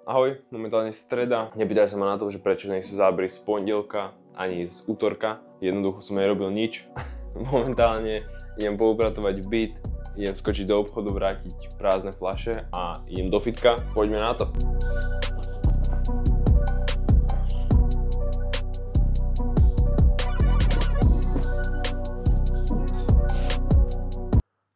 Ahoj, momentálne streda. Nepýtaj sa ma na to, že prečo nie sú zábery z pondelka ani z útorka. Jednoducho som nerobil nič. Momentálne idem poupratovať byt, idem skočiť do obchodu, vrátiť prázdne fľaše a idem do fitka. Poďme na to.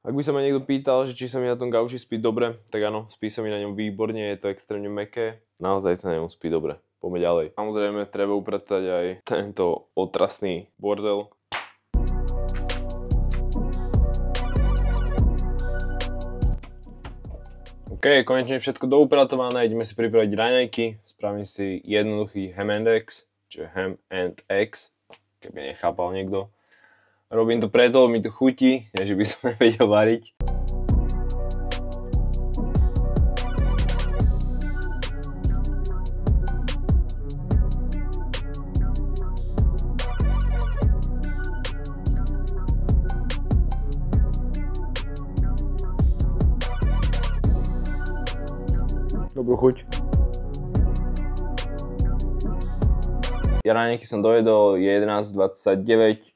Ak by sa ma niekto pýtal, že či sa mi na tom gauči spí dobre, tak áno, spí sa mi na ňom výborne, je to extrémne mäkké. Naozaj sa na ňom spí dobre. Poďme ďalej. Samozrejme, treba upratať aj tento otrasný bordel. OK, konečne všetko doupratované, ideme si pripraviť raňajky. Spravím si jednoduchý ham and eggs, čiže ham and eggs, keby nechápal niekto. Robím to preto, mi to chutí, že by som nevedel variť. Dobrú chuť. Raňajky som dojedol, je 11:29,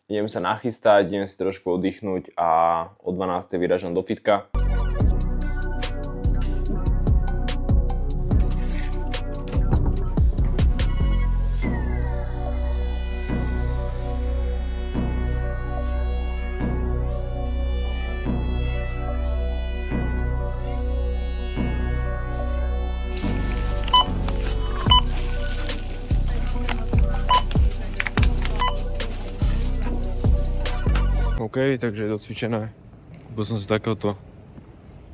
idem sa nachystať, idem si trošku oddychnúť a o 12:00 vyrážam do fitka. OK, takže je docvičené. Kúpil som si takéhoto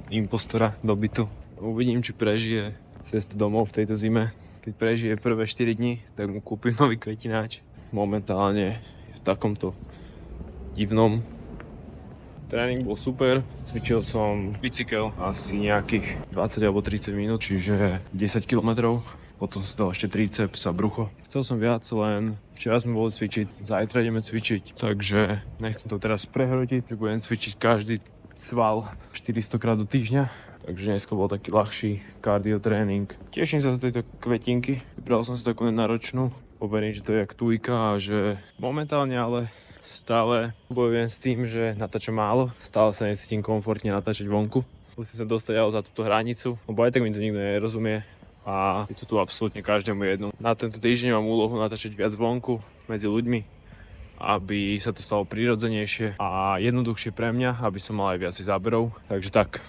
impostora do bytu. Uvidím, či prežije cestu domov v tejto zime. Keď prežije prvé 4 dni, tak mu kúpim nový kvetináč. Momentálne je v takomto divnom. Tréning bol super, cvičil som bicykel asi nejakých 20 alebo 30 minút, čiže 10 km. Potom som dal ešte triceps a brucho. Chcel som viac, len včera sme boli cvičiť, zajtra ideme cvičiť, takže nechcem to teraz prehrotiť, že budem cvičiť každý sval 400 krát do týždňa. Takže dneska bol taký ľahší cardio tréning. Teším sa z tejto kvetinky, vybral som si takú náročnú. Poverím, že to je jak tujka a že momentálne ale stále bojujem s tým, že natáčam málo. Stále sa necítim komfortne natáčať vonku. Musím sa dostať ale za túto hranicu, lebo aj tak mi to nikto nerozumie. A je to tu absolútne každému jedno. Na tento týždeň mám úlohu natáčať viac vonku, medzi ľuďmi, aby sa to stalo prirodzenejšie a jednoduchšie pre mňa, aby som mal aj viac záberov. Takže tak.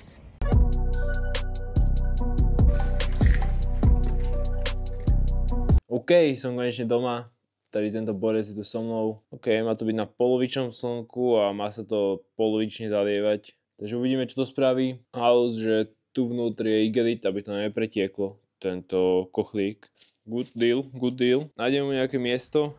OK, som konečne doma. Tady tento borec je tu so mnou. OK, má to byť na polovičnom slnku a má sa to polovične zalievať. Takže uvidíme, čo to spraví. Halus, že tu vnútri je igelit, aby to nepretieklo. Tento kochlík. Good deal, good deal. Nájdem mu nejaké miesto.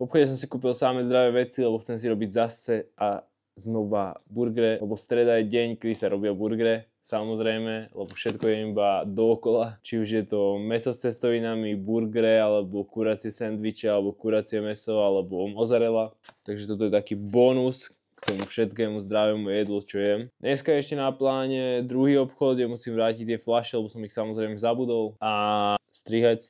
V obchode som si kúpil samé zdravé veci, lebo chcem si robiť zase a znova burgere, lebo streda je deň, kedy sa robia burgere, samozrejme, lebo všetko je iba dookola. Či už je to mäso s cestovinami, burgere, alebo kuracie sendviče, alebo kuracie mäso, alebo mozzarella. Takže toto je taký bonus k tomu všetkému zdravému jedlu, čo jem. Dneska je ešte na pláne druhý obchod, kde musím vrátiť tie fľaše, lebo som ich samozrejme zabudol. A strihať,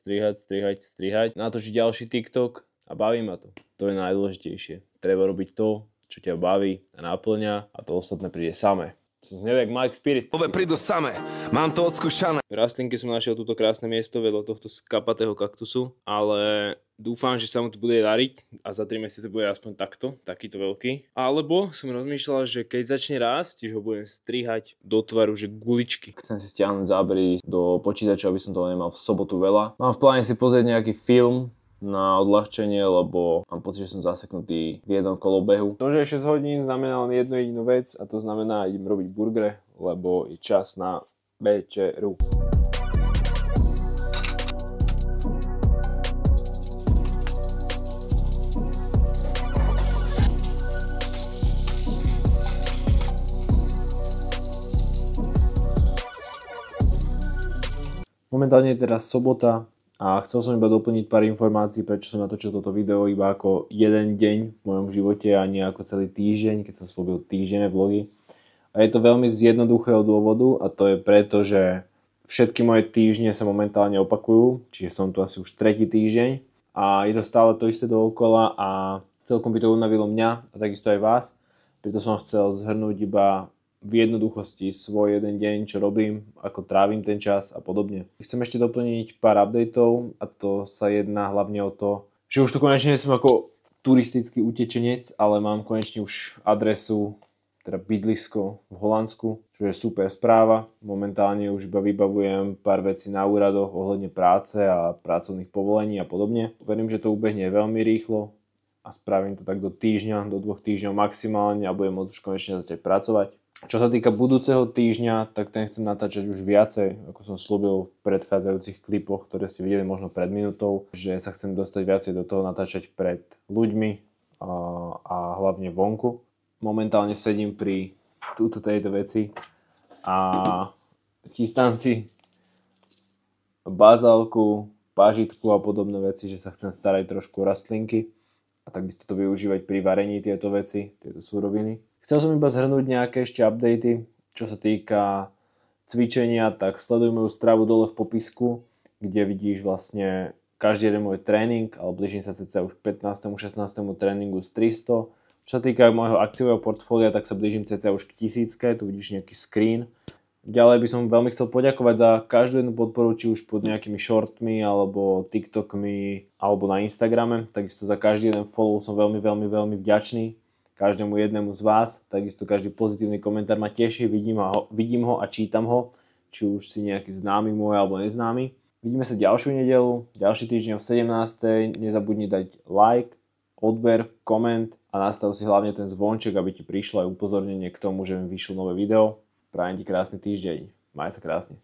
natočiť ďalší TikTok a baví ma to. To je najdôležitejšie. Treba robiť to, čo ťa baví a naplňa a to ostatné príde samé. Som znel jak Mike Spirit. Prídu samé, mám to odskúšané. V rastlinke som našiel túto krásne miesto vedľa tohto skapatého kaktusu, ale dúfam, že sa mu to bude dariť a za 3 mesiace bude aspoň takýto veľký. Alebo som rozmýšľal, že keď začne rásť, že ho budem strihať do tvaru, že guličky. Chcem si stiahnuť zábery do počítača, aby som toho nemal v sobotu veľa. Mám v pláne si pozrieť nejaký film na odľahčenie, lebo mám pocit, že som zaseknutý v jednom kolobehu. To, že je 6 hodín, znamená len jednu jedinú vec a to znamená, idem robiť burgere, lebo je čas na večeru. Momentálne je teraz sobota a chcel som iba doplniť pár informácií, prečo som natočil toto video iba ako jeden deň v mojom živote a nie ako celý týždeň, keď som slúbil týždenné vlogy. A je to veľmi z jednoduchého dôvodu a to je preto, že Všetky moje týždne sa momentálne opakujú, čiže som tu asi už tretí týždeň a je to stále to isté dookola a celkom by to unavilo mňa a takisto aj vás. Preto som chcel zhrnúť iba v jednoduchosti svoj jeden deň, čo robím, ako trávim ten čas a podobne. Chcem ešte doplniť pár updateov a to sa jedná hlavne o to, že už tu konečne som ako turistický utečenec, ale mám konečne už adresu, teda bydlisko v Holandsku, čo je super správa. Momentálne už iba vybavujem pár vecí na úradoch ohľadne práce a pracovných povolení a podobne. Verím, že to ubehne veľmi rýchlo a spravím to tak do týždňa, do 2 týždňov maximálne a budem môcť už konečne začať pracovať. Čo sa týka budúceho týždňa, tak ten chcem natáčať už viacej, ako som slúbil v predchádzajúcich klipoch, ktoré ste videli možno pred minútou, že sa chcem dostať viacej do toho natáčať pred ľuďmi a hlavne vonku. Momentálne sedím pri tejto veci a chystám si bazálku, pažitku a podobné veci, že sa chcem starať trošku o rastlinky a takisto to využívať pri varení tieto veci, tieto suroviny. Chcel som iba zhrnúť nejaké ešte updaty, čo sa týka cvičenia, tak sleduj moju stravu dole v popisku, kde vidíš vlastne každý jeden môj tréning, ale blížim sa cca už k 15. 16. tréningu z 300. Čo sa týka môjho akciového portfólia, tak sa blížim cca už k 1000, tu vidíš nejaký screen. Ďalej by som veľmi chcel poďakovať za každú jednu podporu, či už pod nejakými shortmi, alebo TikTokmi, alebo na Instagrame. Takisto za každý jeden follow som veľmi vďačný. Každému jednému z vás, takisto každý pozitívny komentár ma teší, vidím ho a čítam ho, či už si nejaký známy môj alebo neznámy. Vidíme sa ďalšiu nedeľu, ďalší týždeň o 17. Nezabudni dať like, odber, koment a nastav si hlavne ten zvonček, aby ti prišlo aj upozornenie k tomu, že mi vyšlo nové video. Prajem ti krásny týždeň. Maj sa krásne.